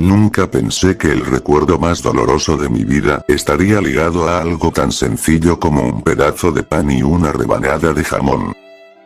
Nunca pensé que el recuerdo más doloroso de mi vida estaría ligado a algo tan sencillo como un pedazo de pan y una rebanada de jamón.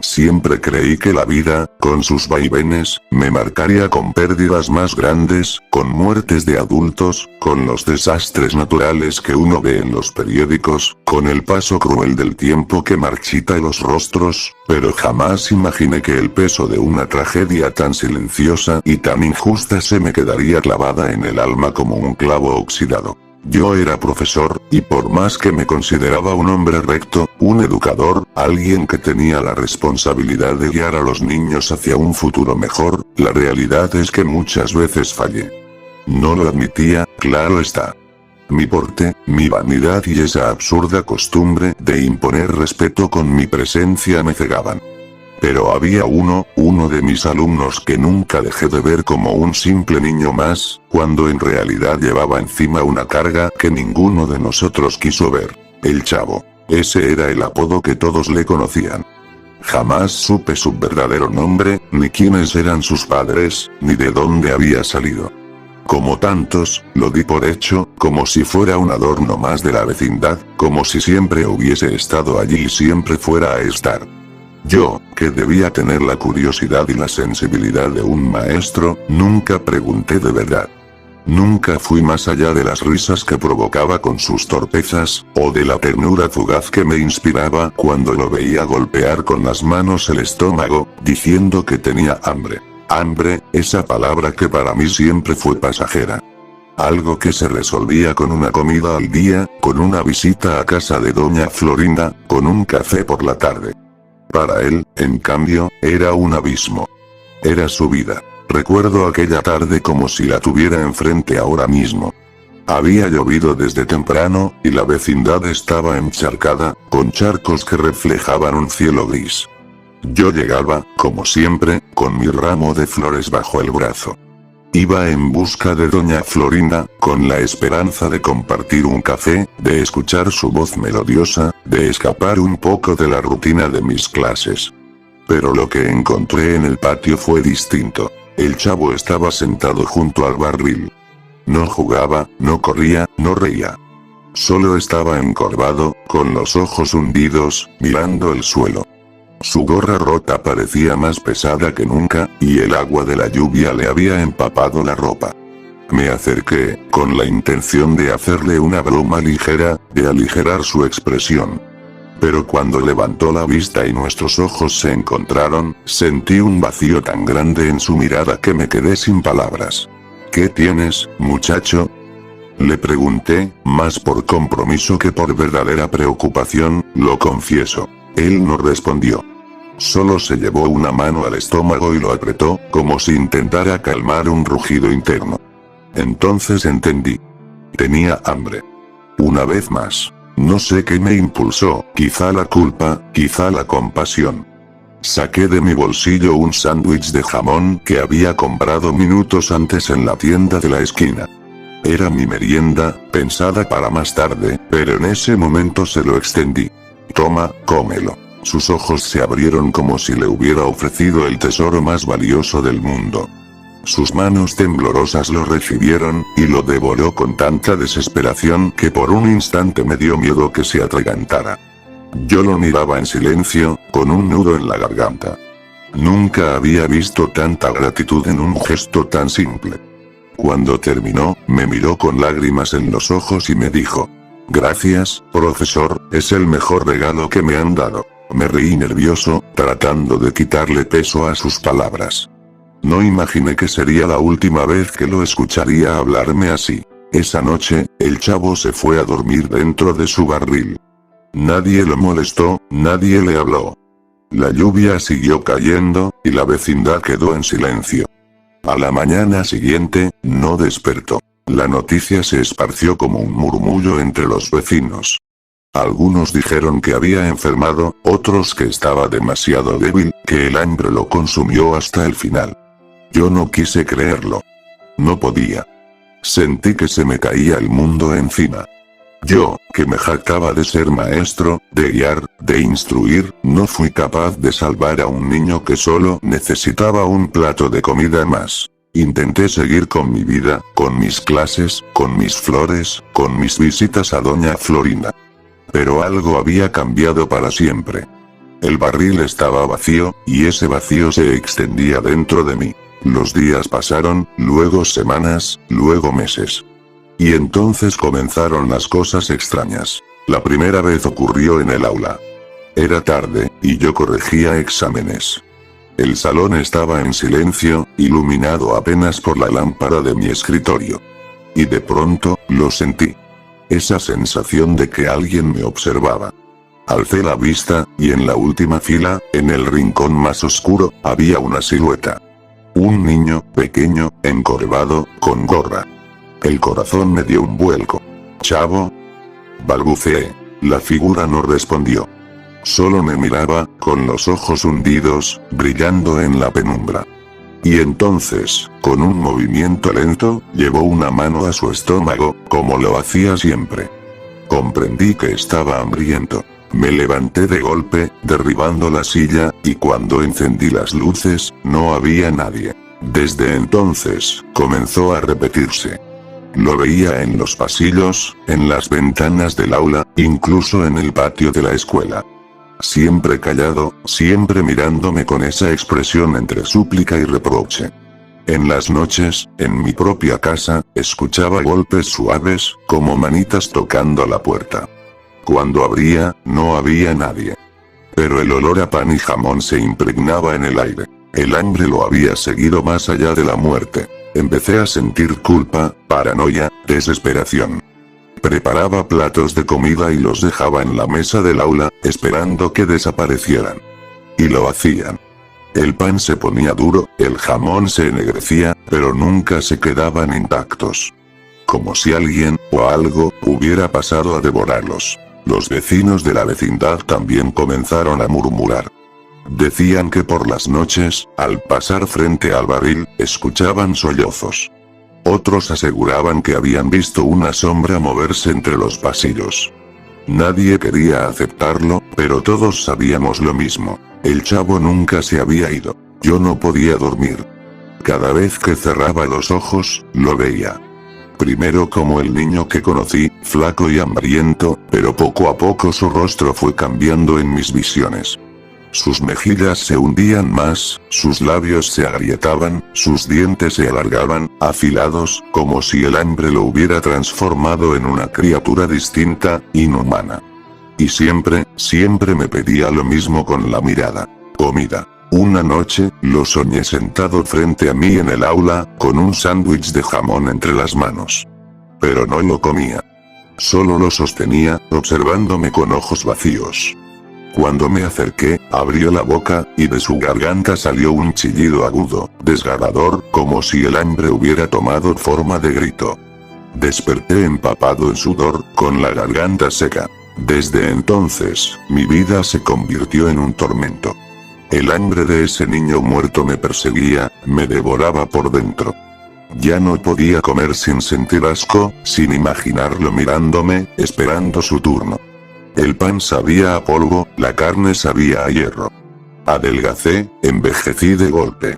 Siempre creí que la vida, con sus vaivenes, me marcaría con pérdidas más grandes, con muertes de adultos, con los desastres naturales que uno ve en los periódicos, con el paso cruel del tiempo que marchita los rostros, pero jamás imaginé que el peso de una tragedia tan silenciosa y tan injusta se me quedaría clavada en el alma como un clavo oxidado. Yo era profesor, y por más que me consideraba un hombre recto, un educador, alguien que tenía la responsabilidad de guiar a los niños hacia un futuro mejor, la realidad es que muchas veces fallé. No lo admitía, claro está. Mi porte, mi vanidad y esa absurda costumbre de imponer respeto con mi presencia me cegaban. Pero había uno de mis alumnos que nunca dejé de ver como un simple niño más, cuando en realidad llevaba encima una carga que ninguno de nosotros quiso ver. El Chavo. Ese era el apodo que todos le conocían. Jamás supe su verdadero nombre, ni quiénes eran sus padres, ni de dónde había salido. Como tantos, lo di por hecho, como si fuera un adorno más de la vecindad, como si siempre hubiese estado allí y siempre fuera a estar. Yo, que debía tener la curiosidad y la sensibilidad de un maestro, nunca pregunté de verdad. Nunca fui más allá de las risas que provocaba con sus torpezas, o de la ternura fugaz que me inspiraba cuando lo veía golpear con las manos el estómago, diciendo que tenía hambre. Hambre, esa palabra que para mí siempre fue pasajera. Algo que se resolvía con una comida al día, con una visita a casa de doña Florinda, con un café por la tarde. Para él, en cambio, era un abismo. Era su vida. Recuerdo aquella tarde como si la tuviera enfrente ahora mismo. Había llovido desde temprano, y la vecindad estaba encharcada, con charcos que reflejaban un cielo gris. Yo llegaba, como siempre, con mi ramo de flores bajo el brazo. Iba en busca de doña Florinda, con la esperanza de compartir un café, de escuchar su voz melodiosa, de escapar un poco de la rutina de mis clases. Pero lo que encontré en el patio fue distinto. El Chavo estaba sentado junto al barril. No jugaba, no corría, no reía. Solo estaba encorvado, con los ojos hundidos, mirando el suelo. Su gorra rota parecía más pesada que nunca, y el agua de la lluvia le había empapado la ropa. Me acerqué, con la intención de hacerle una broma ligera, de aligerar su expresión. Pero cuando levantó la vista y nuestros ojos se encontraron, sentí un vacío tan grande en su mirada que me quedé sin palabras. ¿Qué tienes, muchacho? Le pregunté, más por compromiso que por verdadera preocupación, lo confieso. Él no respondió. Solo se llevó una mano al estómago y lo apretó, como si intentara calmar un rugido interno. Entonces entendí. Tenía hambre. Una vez más. No sé qué me impulsó, quizá la culpa, quizá la compasión. Saqué de mi bolsillo un sándwich de jamón que había comprado minutos antes en la tienda de la esquina. Era mi merienda, pensada para más tarde, pero en ese momento se lo extendí. Toma, cómelo. Sus ojos se abrieron como si le hubiera ofrecido el tesoro más valioso del mundo. Sus manos temblorosas lo recibieron, y lo devoró con tanta desesperación que por un instante me dio miedo que se atragantara. Yo lo miraba en silencio, con un nudo en la garganta. Nunca había visto tanta gratitud en un gesto tan simple. Cuando terminó, me miró con lágrimas en los ojos y me dijo: «Gracias, profesor, es el mejor regalo que me han dado». Me reí nervioso, tratando de quitarle peso a sus palabras. No imaginé que sería la última vez que lo escucharía hablarme así. Esa noche, el Chavo se fue a dormir dentro de su barril. Nadie lo molestó, nadie le habló. La lluvia siguió cayendo, y la vecindad quedó en silencio. A la mañana siguiente, no despertó. La noticia se esparció como un murmullo entre los vecinos. Algunos dijeron que había enfermado, otros que estaba demasiado débil, que el hambre lo consumió hasta el final. Yo no quise creerlo. No podía. Sentí que se me caía el mundo encima. Yo, que me jactaba de ser maestro, de guiar, de instruir, no fui capaz de salvar a un niño que solo necesitaba un plato de comida más. Intenté seguir con mi vida, con mis clases, con mis flores, con mis visitas a doña Florinda. Pero algo había cambiado para siempre. El barril estaba vacío, y ese vacío se extendía dentro de mí. Los días pasaron, luego semanas, luego meses. Y entonces comenzaron las cosas extrañas. La primera vez ocurrió en el aula. Era tarde, y yo corregía exámenes. El salón estaba en silencio, iluminado apenas por la lámpara de mi escritorio. Y de pronto, lo sentí. Esa sensación de que alguien me observaba. Alcé la vista, y en la última fila, en el rincón más oscuro, había una silueta. Un niño, pequeño, encorvado, con gorra. El corazón me dio un vuelco. «Chavo», balbuceé. La figura no respondió. Solo me miraba, con los ojos hundidos, brillando en la penumbra. Y entonces, con un movimiento lento, llevó una mano a su estómago, como lo hacía siempre. Comprendí que estaba hambriento. Me levanté de golpe, derribando la silla, y cuando encendí las luces, no había nadie. Desde entonces, comenzó a repetirse. Lo veía en los pasillos, en las ventanas del aula, incluso en el patio de la escuela. Siempre callado, siempre mirándome con esa expresión entre súplica y reproche. En las noches, en mi propia casa, escuchaba golpes suaves, como manitas tocando la puerta. Cuando abría, no había nadie. Pero el olor a pan y jamón se impregnaba en el aire. El hambre lo había seguido más allá de la muerte. Empecé a sentir culpa, paranoia, desesperación. Preparaba platos de comida y los dejaba en la mesa del aula, esperando que desaparecieran. Y lo hacían. El pan se ponía duro, el jamón se ennegrecía, pero nunca se quedaban intactos. Como si alguien, o algo, hubiera pasado a devorarlos. Los vecinos de la vecindad también comenzaron a murmurar. Decían que por las noches, al pasar frente al barril, escuchaban sollozos. Otros aseguraban que habían visto una sombra moverse entre los pasillos. Nadie quería aceptarlo, pero todos sabíamos lo mismo. El chavo nunca se había ido. Yo no podía dormir. Cada vez que cerraba los ojos, lo veía. Primero como el niño que conocí, flaco y hambriento, pero poco a poco su rostro fue cambiando en mis visiones. Sus mejillas se hundían más, sus labios se agrietaban, sus dientes se alargaban, afilados, como si el hambre lo hubiera transformado en una criatura distinta, inhumana. Y siempre, siempre me pedía lo mismo con la mirada. Comida. Una noche, lo soñé sentado frente a mí en el aula, con un sándwich de jamón entre las manos. Pero no lo comía. Solo lo sostenía, observándome con ojos vacíos. Cuando me acerqué, abrió la boca, y de su garganta salió un chillido agudo, desgarrador, como si el hambre hubiera tomado forma de grito. Desperté empapado en sudor, con la garganta seca. Desde entonces, mi vida se convirtió en un tormento. El hambre de ese niño muerto me perseguía, me devoraba por dentro. Ya no podía comer sin sentir asco, sin imaginarlo mirándome, esperando su turno. El pan sabía a polvo, la carne sabía a hierro. Adelgacé, envejecí de golpe.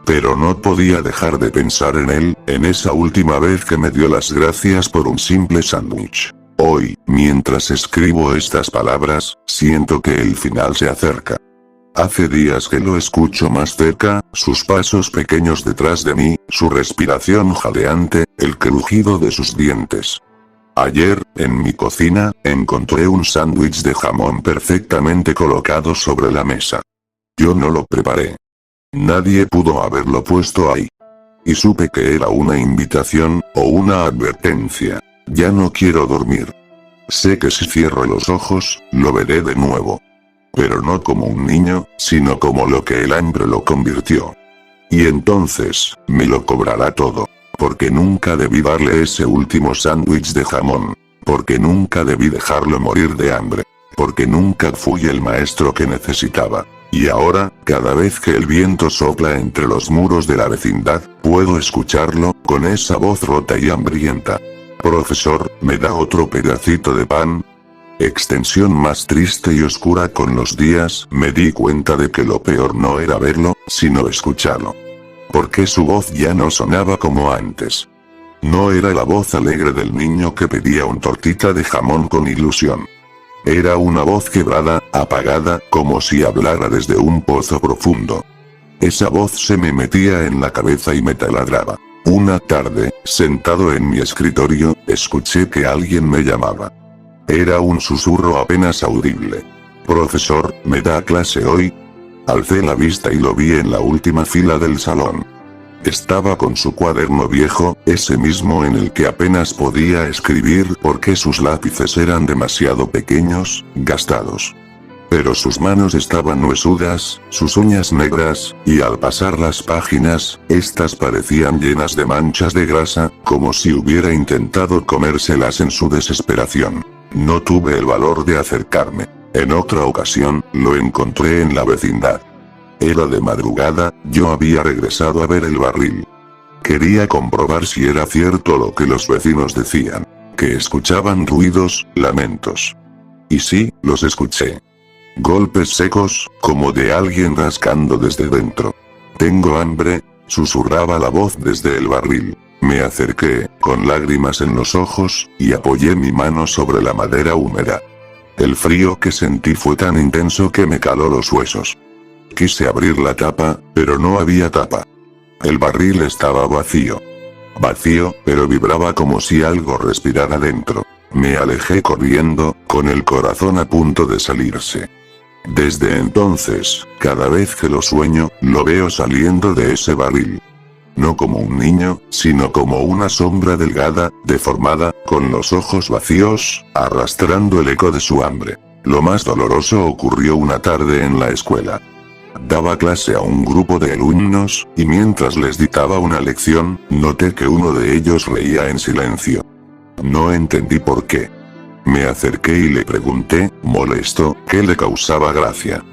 Pero no podía dejar de pensar en él, en esa última vez que me dio las gracias por un simple sándwich. Hoy, mientras escribo estas palabras, siento que el final se acerca. Hace días que lo escucho más cerca, sus pasos pequeños detrás de mí, su respiración jadeante, el crujido de sus dientes. Ayer, en mi cocina, encontré un sándwich de jamón perfectamente colocado sobre la mesa. Yo no lo preparé. Nadie pudo haberlo puesto ahí. Y supe que era una invitación, o una advertencia. Ya no quiero dormir. Sé que si cierro los ojos, lo veré de nuevo. Pero no como un niño, sino como lo que el hambre lo convirtió. Y entonces, me lo cobrará todo. Porque nunca debí darle ese último sándwich de jamón. Porque nunca debí dejarlo morir de hambre. Porque nunca fui el maestro que necesitaba. Y ahora, cada vez que el viento sopla entre los muros de la vecindad, puedo escucharlo, con esa voz rota y hambrienta. Profesor, ¿me da otro pedacito de pan? Extensión más triste y oscura con los días, me di cuenta de que lo peor no era verlo, sino escucharlo. porque su voz ya no sonaba como antes. No era la voz alegre del niño que pedía un tortita de jamón con ilusión. Era una voz quebrada, apagada, como si hablara desde un pozo profundo. Esa voz se me metía en la cabeza y me taladraba. Una tarde, sentado en mi escritorio, escuché que alguien me llamaba. Era un susurro apenas audible. «Profesor, ¿me da clase hoy?» Alcé la vista y lo vi en la última fila del salón. Estaba con su cuaderno viejo, ese mismo en el que apenas podía escribir porque sus lápices eran demasiado pequeños, gastados. Pero sus manos estaban huesudas, sus uñas negras, y al pasar las páginas, estas parecían llenas de manchas de grasa, como si hubiera intentado comérselas en su desesperación. No tuve el valor de acercarme. En otra ocasión, lo encontré en la vecindad. Era de madrugada, yo había regresado a ver el barril. Quería comprobar si era cierto lo que los vecinos decían, que escuchaban ruidos, lamentos. Y sí, los escuché. Golpes secos, como de alguien rascando desde dentro. «Tengo hambre», susurraba la voz desde el barril. Me acerqué, con lágrimas en los ojos, y apoyé mi mano sobre la madera húmeda. El frío que sentí fue tan intenso que me caló los huesos. Quise abrir la tapa, pero no había tapa. El barril estaba vacío. Vacío, pero vibraba como si algo respirara dentro. Me alejé corriendo, con el corazón a punto de salirse. Desde entonces, cada vez que lo sueño, lo veo saliendo de ese barril. No como un niño, sino como una sombra delgada, deformada, con los ojos vacíos, arrastrando el eco de su hambre. Lo más doloroso ocurrió una tarde en la escuela. Daba clase a un grupo de alumnos, y mientras les dictaba una lección, noté que uno de ellos reía en silencio. No entendí por qué. Me acerqué y le pregunté, molesto, qué le causaba gracia.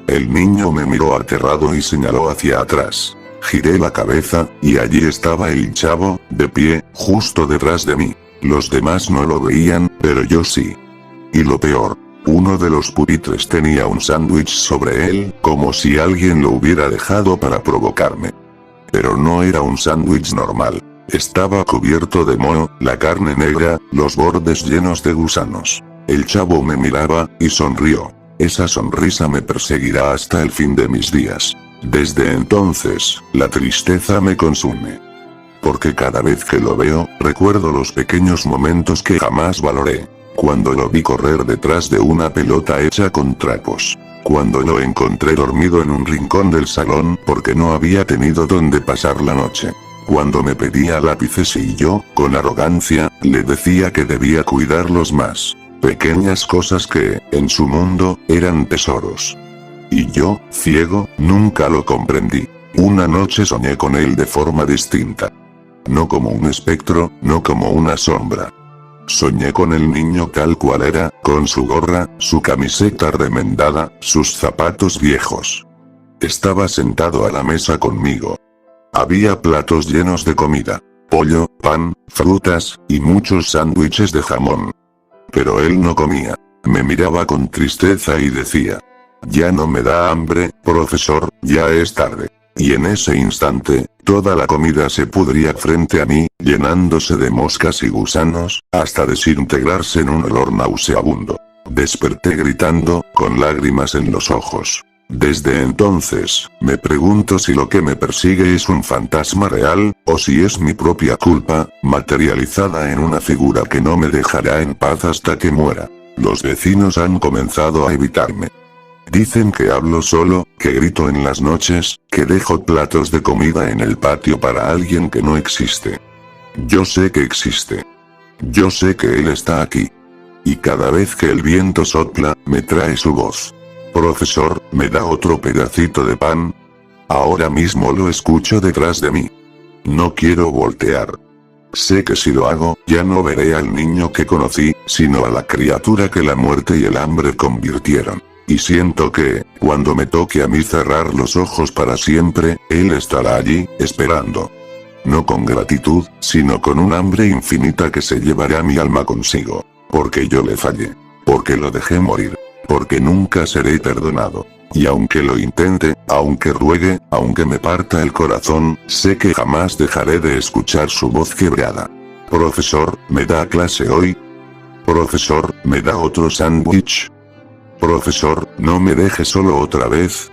El niño me miró aterrado y señaló hacia atrás. Giré la cabeza, y allí estaba el chavo, de pie, justo detrás de mí. Los demás no lo veían, pero yo sí. Y lo peor, uno de los pupitres tenía un sándwich sobre él, como si alguien lo hubiera dejado para provocarme. Pero no era un sándwich normal. Estaba cubierto de moho, la carne negra, los bordes llenos de gusanos. El chavo me miraba, y sonrió. Esa sonrisa me perseguirá hasta el fin de mis días. Desde entonces, la tristeza me consume. Porque cada vez que lo veo, recuerdo los pequeños momentos que jamás valoré. Cuando lo vi correr detrás de una pelota hecha con trapos. Cuando lo encontré dormido en un rincón del salón porque no había tenido donde pasar la noche. Cuando me pedía lápices y yo, con arrogancia, le decía que debía cuidarlos más. Pequeñas cosas que, en su mundo, eran tesoros. Y yo, ciego, nunca lo comprendí. Una noche soñé con él de forma distinta. No como un espectro, no como una sombra. Soñé con el niño tal cual era, con su gorra, su camiseta remendada, sus zapatos viejos. Estaba sentado a la mesa conmigo. Había platos llenos de comida, pollo, pan, frutas, y muchos sándwiches de jamón. Pero él no comía. Me miraba con tristeza y decía: «Ya no me da hambre, profesor, ya es tarde». Y en ese instante, toda la comida se pudría frente a mí, llenándose de moscas y gusanos, hasta desintegrarse en un olor nauseabundo. Desperté gritando, con lágrimas en los ojos. Desde entonces, me pregunto si lo que me persigue es un fantasma real, o si es mi propia culpa, materializada en una figura que no me dejará en paz hasta que muera. Los vecinos han comenzado a evitarme. Dicen que hablo solo, que grito en las noches, que dejo platos de comida en el patio para alguien que no existe. Yo sé que existe. Yo sé que él está aquí. Y cada vez que el viento sopla, me trae su voz. «Profesor, ¿me da otro pedacito de pan?» Ahora mismo lo escucho detrás de mí. No quiero voltear. Sé que si lo hago, ya no veré al niño que conocí, sino a la criatura que la muerte y el hambre convirtieron. Y siento que, cuando me toque a mí cerrar los ojos para siempre, él estará allí, esperando. No con gratitud, sino con un hambre infinita que se llevará mi alma consigo. Porque yo le fallé. Porque lo dejé morir. Porque nunca seré perdonado. Y aunque lo intente, aunque ruegue, aunque me parta el corazón, sé que jamás dejaré de escuchar su voz quebrada. Profesor, ¿me da clase hoy? Profesor, ¿me da otro sándwich? Profesor, no me deje solo otra vez.